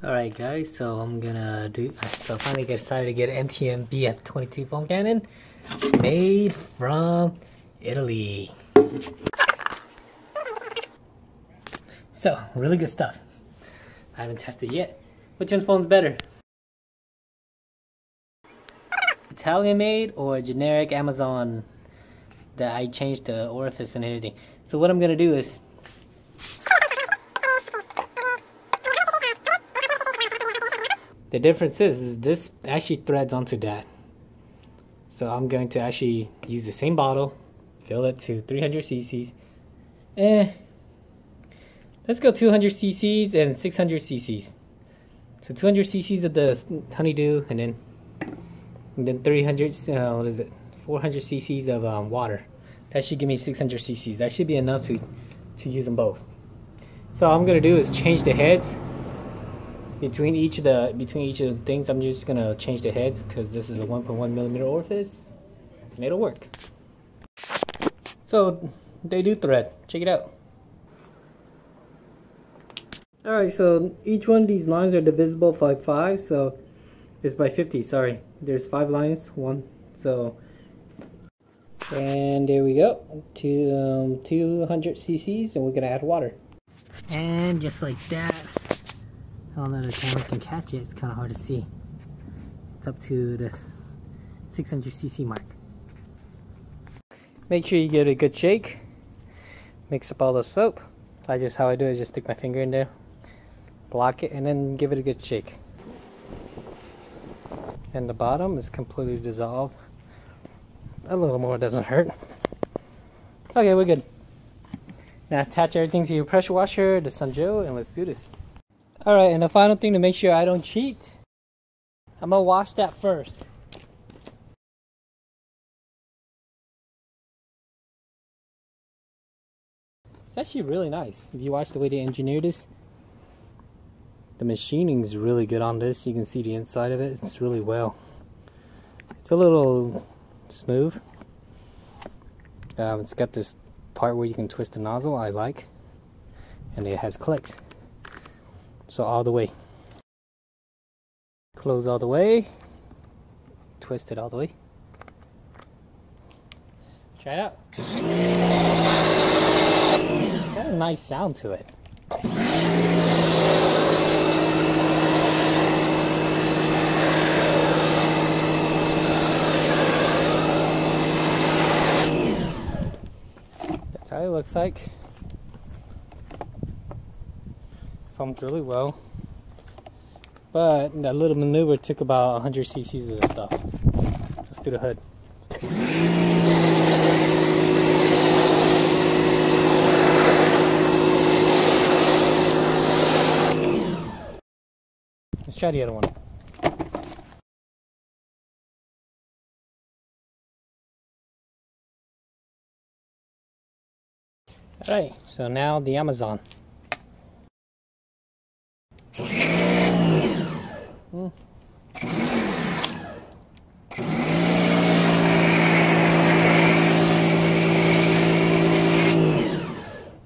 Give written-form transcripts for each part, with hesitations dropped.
Alright guys, so finally decided to get an MTM PF22 foam cannon made from Italy. So, really good stuff. I haven't tested yet. Which one foam's better? Italian made or generic Amazon that I changed the orifice and everything. So what I'm gonna do is the difference is this actually threads onto that. So I'm going to actually use the same bottle, fill it to 300 cc's. Let's go 200 cc's and 600 cc's. So 200 cc's of the honeydew, and then 300, 400 cc's of water. That should give me 600 cc's. That should be enough to use them both. So all I'm gonna do is change the heads. Between each of the things, I'm just gonna change the heads because this is a 1.1 millimeter orifice, and it'll work. So they do thread. Check it out. All right, so each one of these lines are divisible by 5, so it's by 50. Sorry, there's 5 lines. And there we go. 200 cc's, and we're gonna add water. And just like that. I don't know if the camera can catch it, it's kind of hard to see. It's up to the 600 cc mark. Make sure you give it a good shake. Mix up all the soap. How I do it is just stick my finger in there, block it, and then give it a good shake. And the bottom is completely dissolved. A little more doesn't hurt. Okay, we're good. Now attach everything to your pressure washer, the Sanjo, and let's do this. Alright, and the final thing to make sure I don't cheat, I'm going to wash that first. It's actually really nice. If you watch the way they engineered this, the machining is really good on this. You can see the inside of it. It's really well. It's a little smooth. It's got this part where you can twist the nozzle, I like. And it has clicks. So all the way. Close all the way. Twist it all the way. Try it out. It's got a nice sound to it. That's how it looks like. Foams really well, but that little maneuver took about 100 cc's of the stuff. Let's do the hood. Let's try the other one. Alright, so now the Amazon.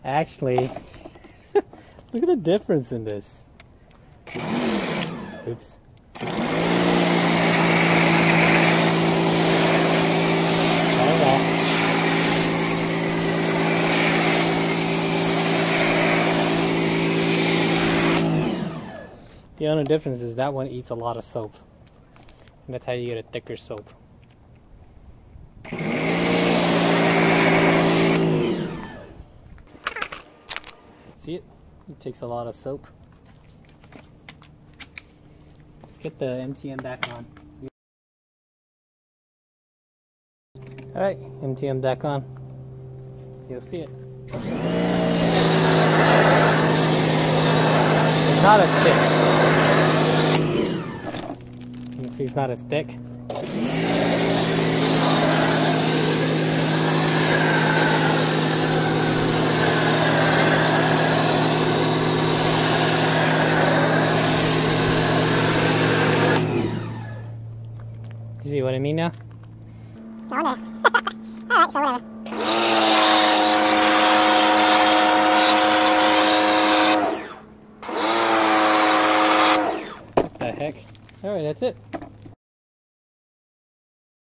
Actually, look at the difference in this. Oops. The only difference is that one eats a lot of soap. And that's how you get a thicker soap. See it? It takes a lot of soap. Let's get the MTM back on. Alright, MTM back on. You'll see it. It's not as thick. You can see it's not as thick. You see what I mean now? No wonder. Alright, so whatever. the heck? Alright, that's it.